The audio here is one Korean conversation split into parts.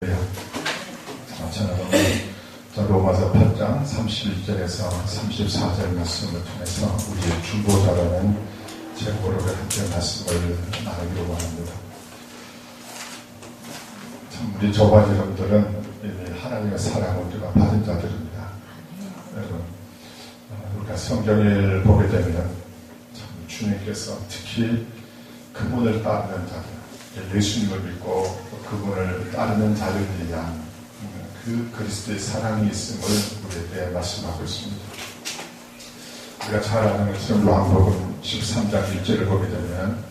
저는 오늘 로마서 8장 31절에서 34절 말씀을 통해서 우리의 중보자라는 제목으로 함께 말씀을 나누기로 합니다. 참 우리 저와 여러분들은 이미 하나님의 사랑을 우리가 받은 자들입니다. 여러분, 우리가 성경을 보게 되면 참 주님께서 특히 그분을 따르는 자들, 예수님을 믿고 그분을 따르는 자들을 위한 그 그리스도의 사랑이 있음을 우리에게 말씀하고 있습니다. 우리가 잘 아는 것처럼 요한복음 13장 1절을 보게 되면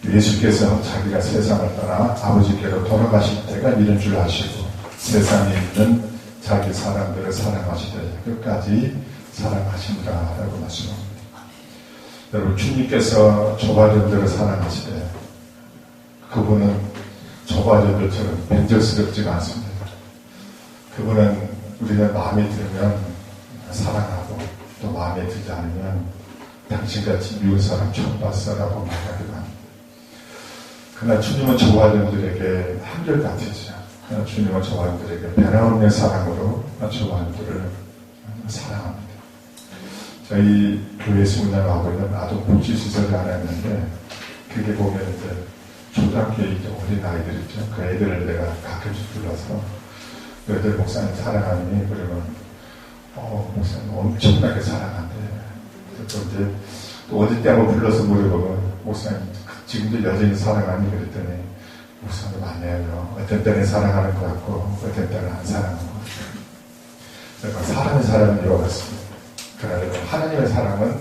예수께서 자기가 세상을 떠나 아버지께로 돌아가실 때가 이른 줄 아시고 세상에 있는 자기 사람들을 사랑하시되 끝까지 사랑하신다 라고 말씀합니다. 여러분, 주님께서 저바전들을 사랑하시되 그분은 저바전들처럼 변절스럽지가 않습니다. 그분은 우리가 마음에 들면 사랑하고 또 마음에 들지 않으면 당신같이 미운 사람 처음 봤어라고 말하기도 합니다. 그러나 주님은 저와 여러분들에게 한결같으시죠. 주님은 저와 여러분들에게 변함없는 사랑으로 저와 여러분들을 사랑합니다. 저희 교회에서 운영하고 있는 아동복지시설이 하나 있는데 그게 보면 이제 초등학교에 이제 어린 아이들 있죠. 그 애들을 내가 가끔씩 불러서 너희들 목사님 사랑하니? 그러면 목사님 엄청나게 사랑한대. 그래서 이제 또 어디 때 한번 불러서 물어보면 목사님 지금도 여전히 사랑하니? 그랬더니 목사님 아니에요. 어떤 때는 사랑하는 것 같고 어떤 때는 안 사랑하는 것 같고. 그러니까 사람의 사랑은 이와 같습니다. 그러나 하나님의 사랑은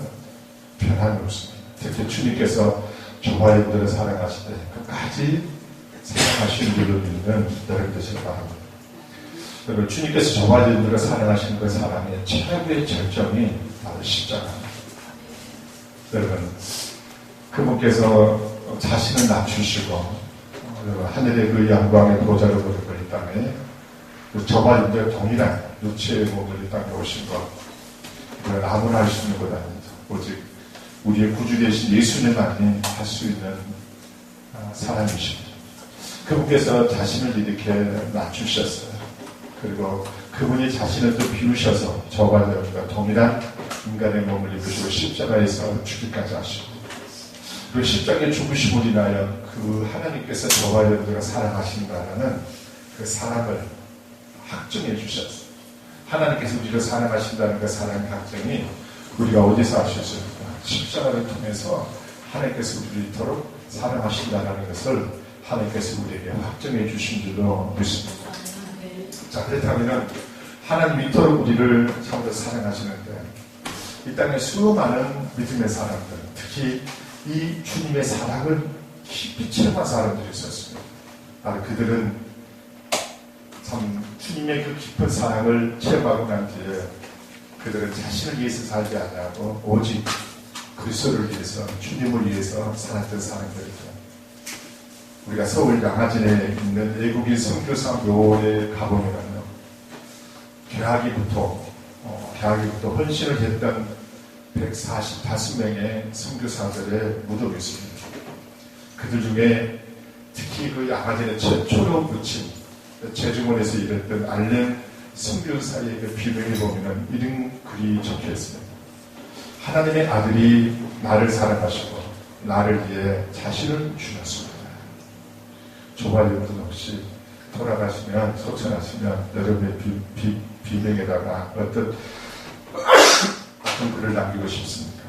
변함이 없습니다. 특히 주님께서 저와 여러분들을 사랑하실 때 끝까지 사랑하시는 줄로 믿는 여러분 되시길 바랍니다. 여러분, 주님께서 저와 여러분들을 사랑하시는 그 사랑의 최고의 절정이 바로 십자가입니다. 여러분, 그분께서 자신을 낮추시고 하늘의 그 영광의 보좌를 보고 이 땅에 저와 여러분들 동일한 육체의 몸을 이 땅에 오신 것, 그건 아무나 할 수 있는 것 아닙니다. 오직 우리의 구주 되신 예수님만이 할 수 있는 사람이십니다. 그분께서 자신을 이렇게 낮추셨어요. 그리고 그분이 자신을 또 비우셔서 저와 여러분과 동일한 인간의 몸을 입으시고 십자가에서 죽기까지 하시고 그 십자가의 죽으심을 인하여 그 하나님께서 저와 여러분들과 사랑하신다는 그 사랑을 확증해 주셨어요. 하나님께서 우리를 사랑하신다는 그 사랑의 확증이 우리가 어디서 알 수 있습니까? 십자가를 통해서 하나님께서 우리를 이토록 사랑하신다는 것을 하나님께서 우리에게 확증해 주신 줄로 믿습니다. 자, 그렇다면 하나님이 이토록 우리를 참으로 사랑하시는데 이 땅에 수많은 믿음의 사람들, 특히 이 주님의 사랑을 깊이 체험한 사람들이 있었습니다. 바로 그들은 참 주님의 그 깊은 사랑을 체험하고 난 뒤에 그들은 자신을 위해서 살지 않냐고 오직 그리스도를 위해서, 주님을 위해서 살았던 사람들이죠. 우리가 서울 양화진에 있는 외국인 선교사 묘에 가보면요, 개학기부터 헌신을 했던 145명의 선교사들의 무덤이 있습니다. 그들 중에 특히 그 양화진의 최초로 붙인 제주문에서 일했던 알렌 선교사의 그 비명에 보면 이런 글이 적혀 있습니다. 하나님의 아들이 나를 사랑하시고 나를 위해 자신을 주셨습니다. 저와 여러분 혹시 돌아가시면, 소천하시면 여러분의 비명에다가 어떤 글을 남기고 싶습니까?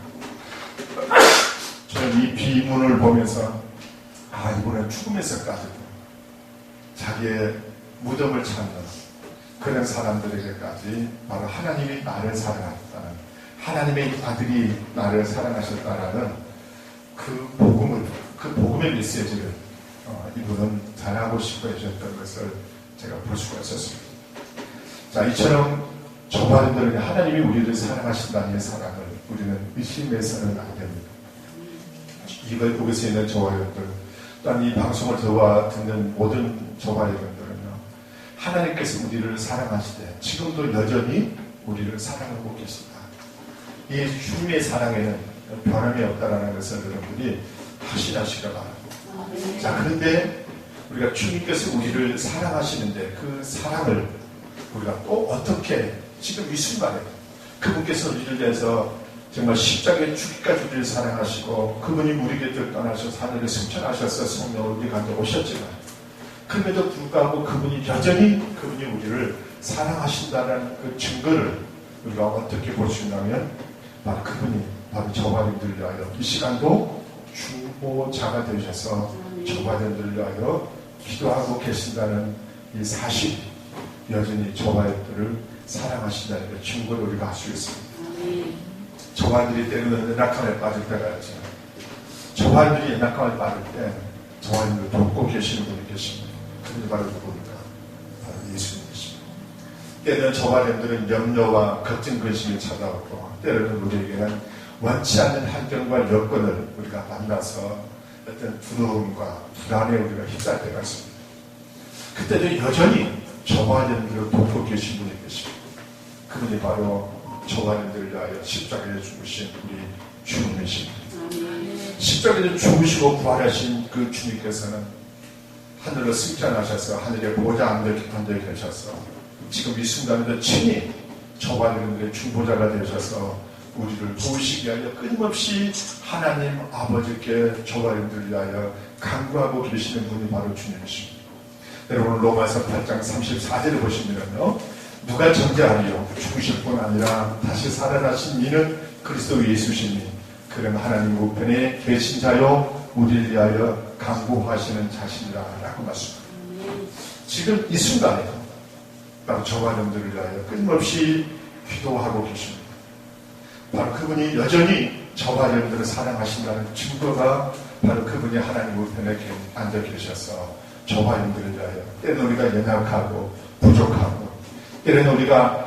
저는 이 비문을 보면서 이분은 죽음에서까지도 자기의 무덤을 찾는 그런 사람들에게까지 바로 하나님이 나를 사랑하셨다는, 하나님의 아들이 나를 사랑하셨다라는 그 복음의 메시지를 이분은 전하고 싶어 해주셨던 것을 제가 볼 수가 있었습니다. 자, 이처럼 저와 여러분들에게 하나님이 우리를 사랑하신다는 사랑을 우리는 의심해서는 안 됩니다. 이걸 보고서 있는 저와 여러분들, 또한 이 방송을 듣는 모든 저와 여러분들은요, 하나님께서 우리를 사랑하시되 지금도 여전히 우리를 사랑하고 계십니다. 이 주님의 사랑에는 변함이 없다는 것을 여러분들이 확신하시기 바랍니다. 자, 그런데 우리가 주님께서 우리를 사랑하시는데 그 사랑을 우리가 또 어떻게 지금 이 순간에 그분께서 우리를 위해서 정말 십자가에 죽기까지 우리를 사랑하시고 그분이 우리 곁을 떠나셔서 하늘에 승천하셔서 성령을 우리 가운데 오셨지만 그럼에도 불구하고 그분이 여전히 그분이 우리를 사랑하신다는 그 증거를 우리가 어떻게 볼 수 있냐면 바로 그분이 바로 저바님들을 위하여 이 시간도 중보자가 되셔서 저바님들을 위하여 기도하고 계신다는 이 사실이 여전히 저바님들을 사랑하신다는 그 증거를 우리가 할 수 있습니다. 저바님들이 때로는 연약함에 빠질 때가 있죠. 저바님들이 연약함에 빠질 때 저바님들을 돕고 계시는 분이 계십니다. 그분이 바로 누구입니까? 바로 예수님이십니다. 때로는 저바님들은 염려와 걱정 근심이 찾아오고 때로는 우리에게는 원치 않는 환경과 여건을 우리가 만나서 어떤 두려움과 불안에 우리가 휩싸일 때가 있습니다. 그때도 여전히 저바님들을 돕고 계신 분이 계십니다. 그분이 바로 저바님들을 위하여 십자가에 죽으신 우리 주님이십니다. 십자가에 죽으시고 부활하신 그 주님께서는 하늘로 승천하셔서 하늘의 보좌 앉아 계셔서 지금 이 순간에도 친히 저바님들의 중보자가 되셔서 우리를 도우시기 위하여 끊임없이 하나님 아버지께 저바님들을 위하여 간구하고 계시는 분이 바로 주님이십니다. 여러분 로마서 8장 34절을 보시면요. 누가 전제하리요 죽으실 뿐 아니라 다시 살아나신 이는 그리스도 예수시니 그는 하나님 우편에 계신 자요 우리를 위하여 간구하시는 자신이라 라고 말씀합니다. 지금 이 순간에 바로 저바님들을 위하여 끊임없이 기도하고 계십니다. 바로 그분이 여전히 저바님들을 사랑하신다는 증거가 바로 그분이 하나님 우편에 앉아 계셔서 저바님들을 위하여 때는 우리가 연약하고 부족하고 때는 우리가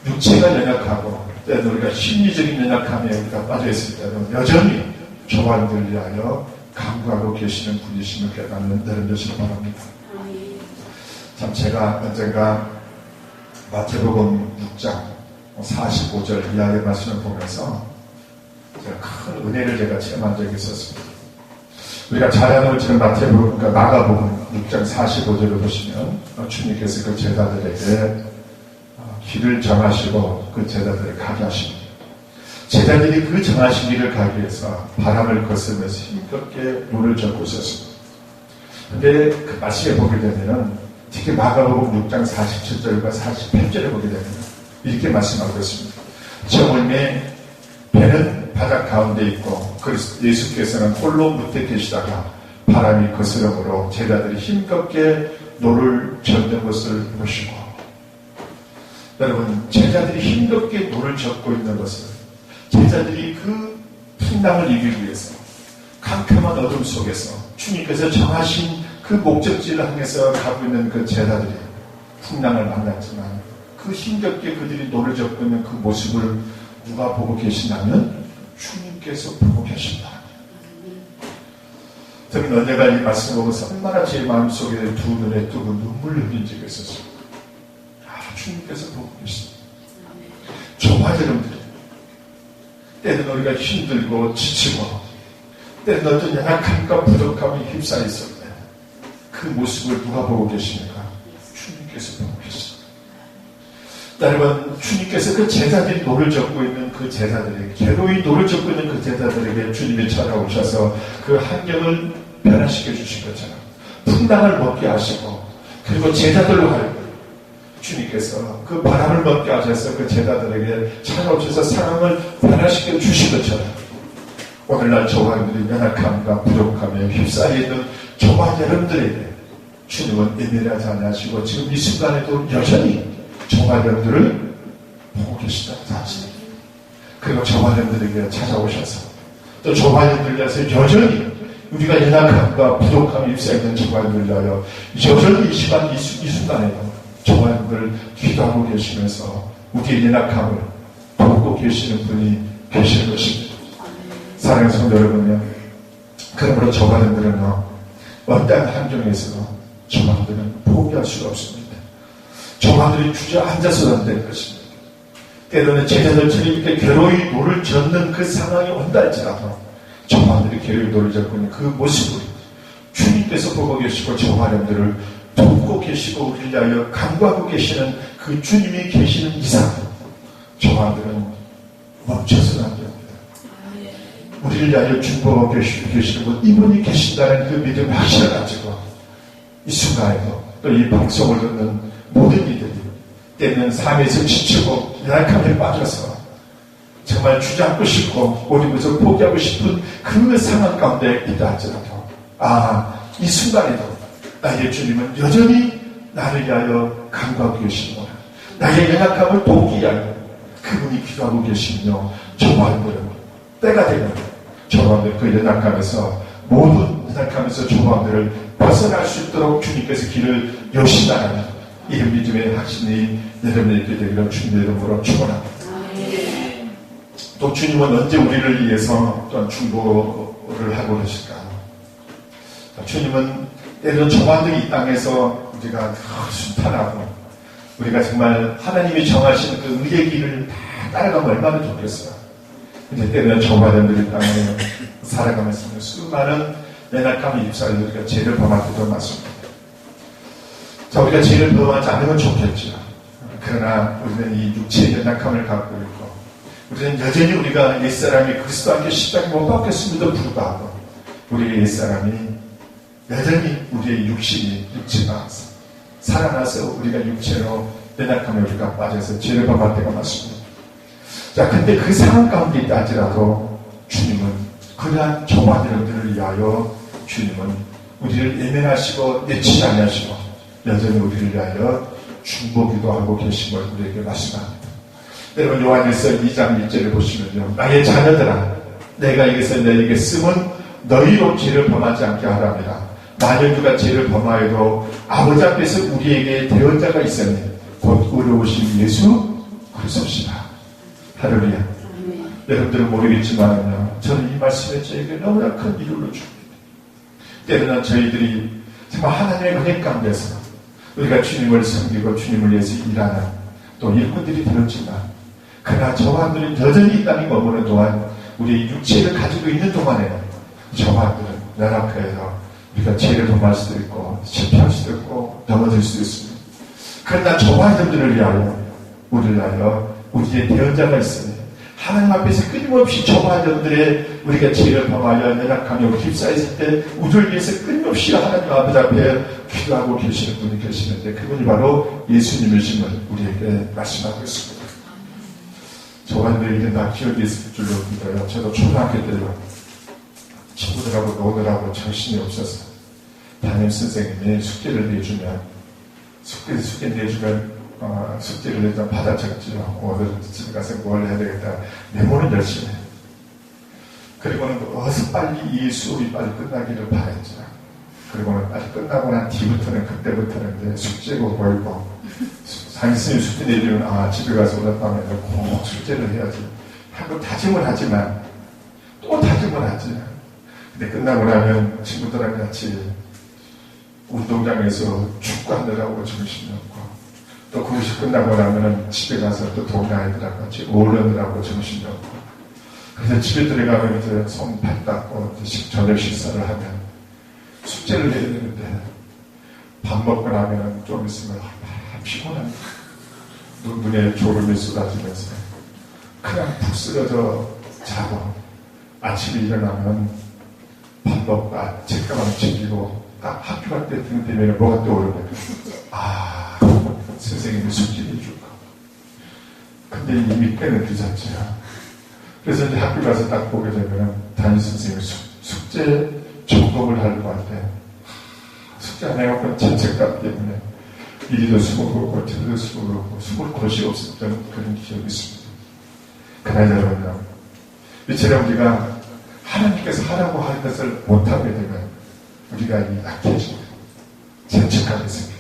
육체가 연약하고 때는 우리가 심리적인 연약함에 우리가 빠져있을 때는 여전히 저바님들을 위하여 간구하고 계시는 분이심을 깨닫는 여러분 되시기 바랍니다. 참 제가 언젠가 마태복음 6장 45절 이하의 말씀을 보면서 제가 큰 은혜를 제가 체험한 적이 있었습니다. 우리가 잘 아는 것처럼 마태복음, 그러니까 마가복음 6장 45절을 보시면 주님께서 그 제자들에게 길을 정하시고 그 제자들을 가게 하십니다. 제자들이 그 정하신 길을 가기 위해서 바람을 거스르면서 힘겹게 물을 젓고 있었습니다. 그런데 그 말씀에 보게 되면 특히 마가복음 6장 47절과 48절에 보게 되면 이렇게 말씀하고 있습니다. 저물매 배는 바다 가운데 있고 예수께서는 홀로 무태 계시다가 바람이 거스름으로 제자들이 힘겹게 노를 젓는 것을 보시고 여러분 제자들이 힘겹게 노를 젓고 있는 것은 제자들이 그 풍랑을 이기기 위해서 캄캄한 어둠 속에서 주님께서 정하신 그 목적지를 향해서 가고 있는 그 제자들이 풍랑을 만났지만 그 힘겹게 그들이 노를 젓고 있는 그 모습을 누가 보고 계시냐면 주님께서 보고 계신다. 저는 언제가 이 말씀을 보면서 얼마나 제 마음속에 두 눈에 뜨고 눈물을 흘린 적이 있었어요. 주님께서 보고 계신다. 저와 여러분들이 때는 우리가 힘들고 지치고 때는 어떤 연약함과 부족함이 휩싸여 있을 때 그 모습을 누가 보고 계십니까? 주님께서 보고 계십니다. 여러분 주님께서 그 제자들이 노를 젓고 있는 그 제자들에게 괴로이 노를 젓고 있는 그 제자들에게 주님이 찾아오셔서 그 환경을 변화시켜 주신 것처럼 풍랑을 먹게 하시고 그리고 제자들로 하여금 주님께서 그 바람을 먹게 하셔서 그 제자들에게 찾아오셔서 상황을 변화시켜 주신 것처럼 오늘날 저와 여러분들이 연약함과 부족함에 휩싸여 있는 저와 여러분들에게 주님은 예민하지 않으시고 지금 이 순간에도 여전히 저와 여러분들을 보고 계시다는 사실 그리고 저와 여러분들에게 찾아오셔서 또 저와 여러분들을 위해서 여전히 우리가 연약함과 부족함에 휩싸여 있는 저와 여러분들을 위하여 여전히 이 시간 이 순간에도 저와 여러분들을 기도하고 계시면서 우리의 연약함을 돕고 계시는 분이 계시는 것입니다. 사랑하는 성도 여러분요 그러므로 저와 여러분들은요 어떠한 환경에서도 저만들은 포기할 수가 없습니다. 저만들이 주저앉아서는 안 될 것입니다. 때로는 제자들처럼 이렇게 괴로이 노를 젓는 그 상황이 온다 할지라도 저만들이 괴로이 노를 젓고 있는 그 모습을 주님께서 보고 계시고 저와 여러분들을 돕고 계시고 우리를 위하여 간구하고 계시는 그 주님이 계시는 이상 저와 여러분들은 멈춰서는 안 됩니다. 우리를 위하여 중보하고 계시고 이분이 계신다는 그 믿음을 확실히 가지고 이 순간에도 또 이 방송을 듣는 모든 이들이 때는 삶에서 지치고 연약함에 빠져서 정말 주저앉고 싶고 오리면서 포기하고 싶은 그 상황 가운데 있다 할지라도 이 순간에도 나의 주님은 여전히 나를 위하여 간구하고 계시구나. 나의 연약함을 돕기 위하여 그분이 기도하고 계시며 저와 여러분들은 때가 되면 저와 여러분들 그 연약함에서 모든 연약함에서 저와 여러분들을 벗어날 수 있도록 주님께서 길을 여신다는 이런 믿음의 확신이 여러분에게 되기를 주님의 이름으로 축원합니다. 또 주님은 언제 우리를 위해서 또한 중보를 하고 계실까? 주님은 때로는 저만들이 이 땅에서 우리가 순탄하고 우리가 정말 하나님이 정하신 그 의의 길을 다 따라가면 얼마나 좋겠어요. 근데 때로는 저만들이 이 땅에 살아가면서 수많은 연약함이 입사해 우리가 죄를 범할 때도 많습니다. 자, 우리가 죄를 범하지 않으면 좋겠죠. 그러나 우리는 이 육체의 연약함을 갖고 있고 우리는 여전히 우리가 옛사람이 그리스도 안에 십자가에 못 박혔음에도 불구하고 우리의 옛사람이 여전히 우리의 육체가 살아나서 우리가 육체로 연약함에 우리가 빠져서 죄를 범할 때가 많습니다. 자, 근데 그 상황 가운데 있다 할지라도 주님은 그러한 저와 여러분들을 위하여 주님은 우리를 예면하시고 내치지 아니하시고 여전히 우리를 위하여 중보기도 하고 계신 걸 우리에게 말씀합니다. 여러분 요한일서 2장 1절을 보시면요. 나의 자녀들아 내가 여기서 너에게 쓰면 너희로 죄를 범하지 않게 하랍니다. 만일 누가 죄를 범하여도 아버지 앞에서 우리에게 대언자가 있으니 곧 의로우신 예수 그리스도시다. 할렐루야. 여러분들은 모르겠지만요. 저는 이 말씀에 저에게 너무나 큰 위로를 줍니다. 때로는 저희들이 정말 하나님의 은혜 가운데서 우리가 주님을 섬기고 주님을 위해서 일하는 또 일꾼들이 되었지만 그러나 저와들은 여전히 이 땅에 머무는 동안 우리의 육체를 가지고 있는 동안에는 저와들은 연약해서 우리가 죄를 범할 수도 있고 실패할 수도 있고 넘어질 수도 있습니다. 그러나 저와 여러분들을 위하여 우리를 위하여 우리의 대언자가 있으니 하나님 앞에서 끊임없이 저와 여러분들의 우리가 죄를 범하여 연약함에 휩싸였을 때 우리를 위해서 끊임없이 하나님 아버지 앞에 기도하고 계시는 분이 계시는데 그분이 바로 예수님이심을 우리에게 말씀하고 있습니다. 저와 여러분들에게 다 기억이 있을 줄로 믿어요. 저도 초등학교 때요. 친구들하고 노느라고 정신이 없어서 담임 선생님이 숙제를 내주면 숙제를 일단 받아 적지요. 오늘 집에 가서 뭘 해야 되겠다. 메모는 열심히 해요. 그리고는 어서 빨리 이 수업이 빨리 끝나기를 바랬죠. 그리고는 빨리 끝나고 난 뒤부터는 그때부터는 이제 숙제고 보이고 상스님 숙제 내주면 집에 가서 오랫밤에 꼭 숙제를 해야지 하고 다짐을 하지만 또 다짐을 하지. 근데 끝나고 나면 친구들랑 같이 운동장에서 축구하느라고 정신이 없고 또 그것이 끝나고 나면은 집에 가서 또 동네 아이들하고 같이 어울리느라고 정신이 없고 그래서 집에 들어가면 이제 손 발 닦고 저녁 식사를 하면 숙제를 해야 되는데 밥 먹고 나면 좀 있으면 피곤합니다. 눈에 졸음이 쏟아지면서 그냥 푹 쓰러져 자고 아침에 일어나면 밥 먹고 책가방 챙기고 딱 학교 갈 때 되면 뭐가 떠오르면 선생님이 숙제를 해줄까. 근데 이미 때는 늦었죠. 그래서 이제 학교 가서 딱 보게 되면 담임 선생님이 숙제 점검을 하려고 할 때 숙제 안 해갖고 채책감 때문에 이리도 숨을 고고 저리도 숨을 고고 숨을 곳이 없었던 그런 기억이 있습니다. 그러나 여러분요. 이처럼 우리가 하나님께서 하라고 하는 것을 못하게 되면 우리가 약해집니다. 채책감이 생깁니다.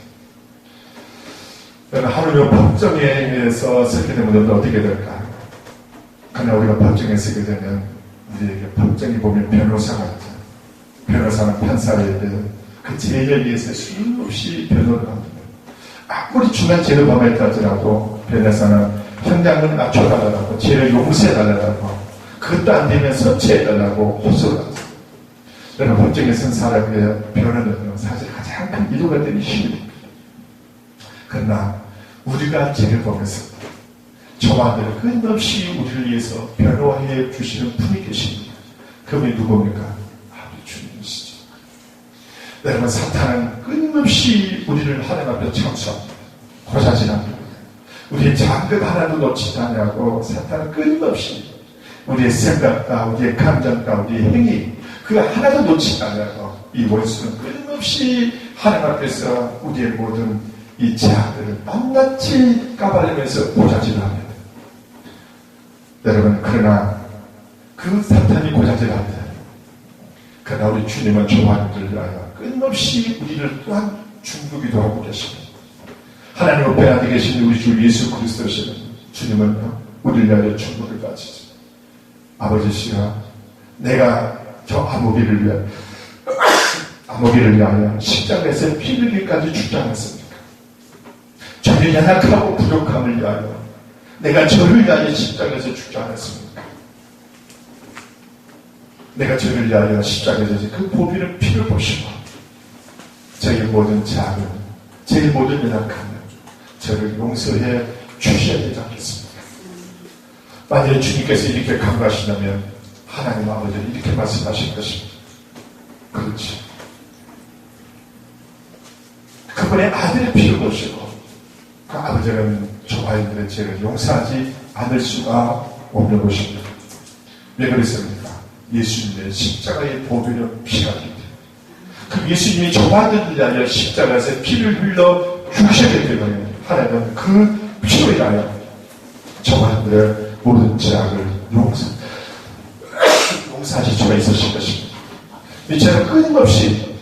여러분 하루는 법정에 의해서 서게 되면 어떻게 될까? 그러나 우리가 법정에 서게 되면 우리에게 법정에 보면 변호사가 있죠. 변호사는 판사에게 그 죄에 의해서 수없이 변호를 합니다. 아무리 중한 죄를 범했다 할지라도 변호사는 형량을 낮춰달라고 죄를 용서해달라고 그것도 안 되면 선처해달라고 호소를 하죠. 여러분, 헌정에 선 사람의 변화는 사실 가장 큰 이유가 되는 힘입니다. 그러나 우리가 죄를 보면서 저와 늘 끊임없이 우리를 위해서 변호해 주시는 분이 계십니다. 그분이 누굽니까? 우리 주님이시죠. 여러분, 사탄은 끊임없이 우리를 하나님 앞에 참수합니다. 고자질합니다. 우리의 작은 하나도 놓치지 않냐고 사탄은 끊임없이 우리의 생각과 우리의 감정과 우리의 행위 그 하나도 놓치지 않냐고 이 원수는 끊임없이 하나님 앞에서 우리의 모든 이 죄악들을 낱낱이 까발리면서 고자질합니다. 여러분, 그러나 그 사탄이 고자질합니다. 그러나 우리 주님은 저와를 위하여 끊임없이 우리를 또한 중보기도 하고 계십니다. 하나님 앞에 앉아 계신 우리 주 예수 그리스도시는 주님은 우리를 위하여 중보를 가지죠. 아버지시여, 내가 저 아모비를 위하여 십자가에서 피 흘리기까지 주장했습니까? 저의 연약하고 부족함을 위하여 내가 저를 위하여 십자가에서 주장했습니까? 내가 저를 위하여 십자가에서 그 보비는 피를 보시고 저의 모든 작은 제 모든 연약함을 저를 용서해 주셔야 되지 않겠습니까? 만약에 주님께서 이렇게 강구하시다면 하나님 아버지는 이렇게 말씀하실 것입니다. 그렇지. 그분의 아들의 피를 보시고 그 아버지는 저와인들의 죄를 용서하지 않을 수가 없는 것입니다. 왜 그랬습니까? 예수님의 십자가의 보배는 피가 되기 때문에 그 예수님이 저와들을 위하여 십자가에서 피를 흘러 죽으셨기 때문에 하나님은 그 피로 인하여 저와들의 모든 죄악을 용서하실 수가 있으실 것입니다. 이처럼 끊임없이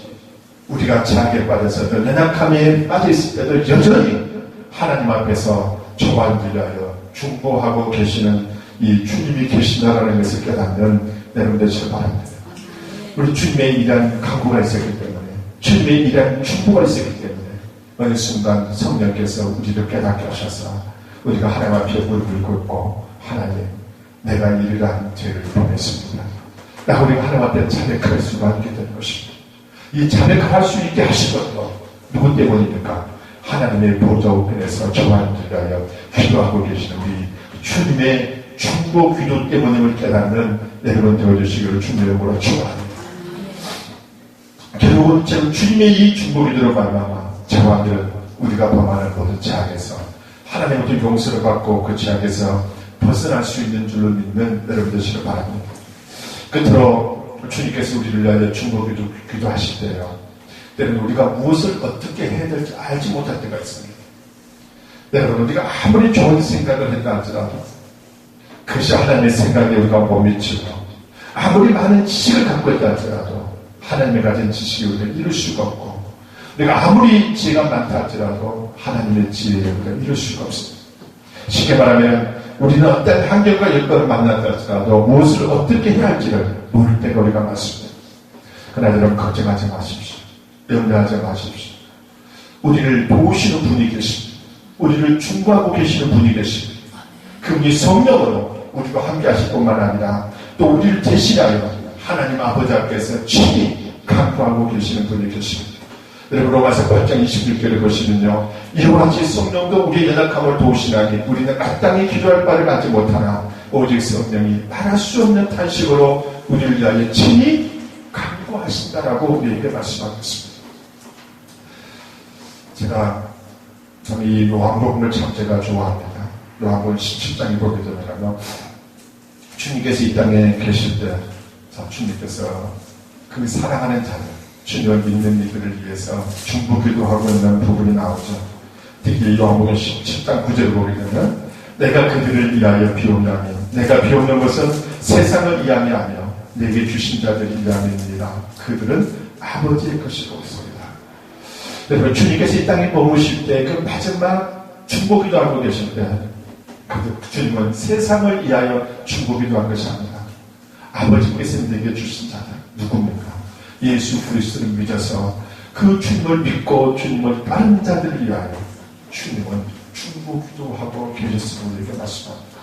우리가 죄악에 빠져서 연약함에 빠져있을 때도 여전히 하나님 앞에서 저와를 위하여 중보하고 계시는 이 주님이 계신다라는 것을 깨닫는 여러분 되시길 바랍니다. 우리 주님의 일한 강구가 있었기 때문에 주님의 일한 중보가 있었기 때문에 어느 순간 성령께서 우리를 깨닫게 하셔서 우리가 하나님 앞에 무릎을 꿇고 하나님, 내가 이러한 죄를 범했습니다. 나 우리가 하나님 앞에 자백할 수가 있게 된 것입니다. 이 자백할 수 있게 하신 것도 누구 때문입니까? 하나님의 보좌 우편에서 저와 위하여 기도하고 계시는 우리 주님의 중보 기도 때문임을 깨닫는 여러분 되어주시기를 주님으로 축원합니다. 결국은 주님의 이 중보 기도로 말미암아 저와 우리가 범하는 모든 죄악에서 하나님의 용서를 받고 그 죄악에서 벗어날 수 있는 줄로 믿는 여러분 되시길 바랍니다. 끝으로 주님께서 우리를 위하여 중보 기도하실 때요, 때로는 우리가 무엇을 어떻게 해야 될지 알지 못할 때가 있습니다. 여러분, 우리가 아무리 좋은 생각을 한다 할지라도 그것이 하나님의 생각에 우리가 못 미치고 아무리 많은 지식을 갖고 있다 할지라도 하나님의 가진 지식이 우리를 이룰 수가 없고 우리가 아무리 지혜가 많다 할지라도 하나님의 지혜를 우리가 이룰 수가 없습니다. 쉽게 말하면 우리는 어떤 환경과 여건을 만난다 할지라도 무엇을 어떻게 해야 할지를 모를 때가 우리가 많습니다. 그러나 여러분 걱정하지 마십시오. 염려하지 마십시오. 우리를 도우시는 분이 계십니다. 우리를 중보하고 계시는 분이 계십니다. 그분이 성령으로 우리와 함께 하실 뿐만 아니라 또 우리를 대신하여 하나님 아버지 앞에서 친히 강구하고 계시는 분이 계십니다. 여러분 로마서 8장 21절을 보시면요, 이와 같이 성령도 우리의 연약함을 도우시나니 우리는 마땅히 기도할 바를 갖지 못하나 오직 성령이 말할 수 없는 탄식으로 우리를 위하여 친히 강구하신다라고 우리에게 말씀하고 있습니다. 제가 참 이 요한복음을 참 제가 좋아합니다. 요한복음 17장에 보게 되면 주님께서 이 땅에 계실 때 주님께서 그 사랑하는 자들, 주님을 믿는 이들을 위해서 중보기도하고 있는 부분이 나오죠. 특히 요한복음 17장 9절을 보게 되면 내가 그들을 위하여 비옵나니 내가 비옵는 것은 세상을 위함이 아니요 내게 주신 자들을 위함이니라. 그들은 아버지의 것이라고 있습니다. 여러분 주님께서 이 땅에 머무실 때 그 마지막 중보기도하고 계실 때 주님은 세상을 위하여 중보기도한 것이 아니라 아버지께서 내게 주신 자들 누굽니까? 예수 그리스도를 믿어서 그 주님을 믿고 주님을 따르는 자들을 위하여 주님은 중보기도하고 계셨음을 우리에게 말씀합니다.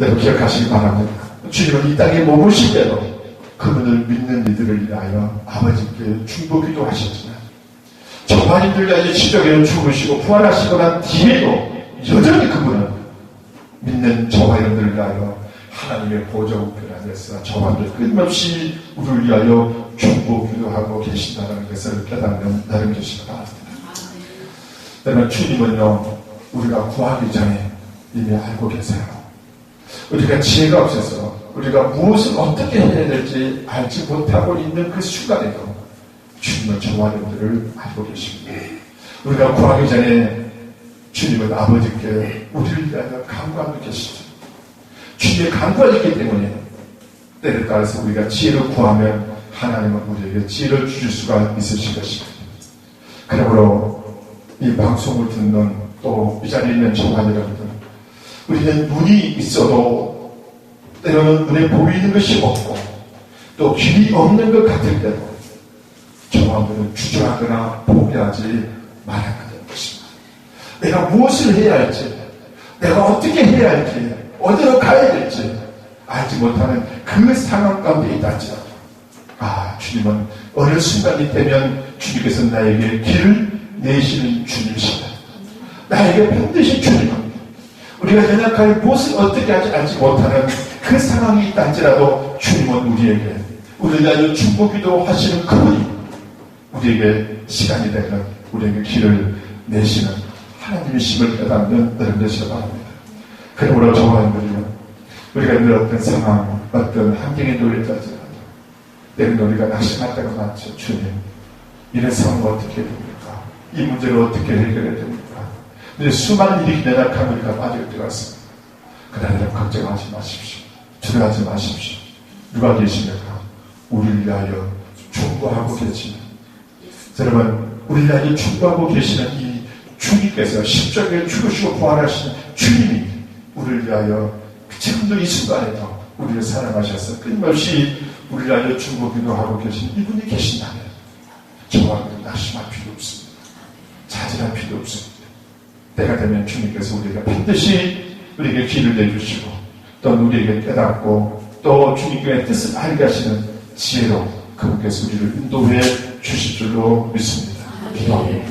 여러분 기억하시기 바랍니다. 주님은 이 땅에 머무실 때도 그분을 믿는 이들을 위하여 아버지께 중보 기도하셨지만 저만 이들 위하여 지정에 죽으시고 부활하시고 난 뒤에도 여전히 그분은 믿는 저와 여러분들을 위하여 하나님의 보좌 우편 안에서 저와 여러분들 끊임없이 우리를 위하여 중보 기도하고 계신다는 것을 깨닫는 나름 되시기 바랍니다. 그러면 주님은요, 우리가 구하기 전에 이미 알고 계세요. 우리가 지혜가 없어서 우리가 무엇을 어떻게 해야 될지 알지 못하고 있는 그 순간에도 주님은 저와 여러분들을 알고 계십니다. 우리가 구하기 전에 주님은 아버지께 우리를 위하여 간구하고 계시죠. 주님의 간구가 있기 때문에 때를 따라서 우리가 지혜를 구하면 하나님은 우리에게 지혜를 주실 수가 있으실 것입니다. 그러므로 이 방송을 듣는 또 이 자리에 있는 저와 여러분들, 우리는 눈이 있어도 때로는 눈에 보이는 것이 없고 또 길이 없는 것 같을 때도 저와 여러분은 주저하거나 포기하지 말아야 되는 것입니다. 내가 무엇을 해야 할지, 내가 어떻게 해야 할지, 어디로 가야 될지 알지 못하는 그 상황 가운데 있다 할지라도 주님은 어느 순간이 되면 주님께서 나에게 길을 내시는 주님이십니다. 나에게 반드시 주님은 우리가 연약하게 무엇을 어떻게 하지 알지 못하는 그 상황이 있다 할지라도 주님은 우리를 위하여 중보기도 하시는 그분이 우리에게 시간이 되면 우리에게 길을 내시는 하나님이심을 깨닫는 여러분 되시기 바랍니다. 그러므로 저와 여러분들이요, 우리가 늘 어떤 상황, 어떤 환경에 놓였다지라도 때로는 우리가 낙심할 때가 많죠. 주님, 이런 상황을 어떻게 해야 됩니까? 이 문제를 어떻게 해결해야 됩니까? 근데 수많은 일이 연약한 우리가 빠질 때가 있습니다. 그러나 여러분 걱정하지 마십시오. 두려워하지 마십시오. 누가 계십니까? 우리를 위하여 중보하고 계시는, 여러분, 우리를 위하여 중보하고 계시는 이 주님께서 십자가에 죽으시고 부활하신 주님이 우리를 위하여 지금도 이 순간에도 우리를 사랑하셔서 끊임없이 우리를 위하여 중보 기도하고 계신 이분이 계신다면 저와 낙심할 필요 없습니다. 자질할 필요 없습니다. 때가 되면 주님께서 우리에게 반드시 우리에게 길을 내주시고 또 우리에게 깨닫고 또 주님의 뜻을 알게 하시는 지혜로 그분께서 우리를 인도해 주실 줄로 믿습니다. 기도합니다.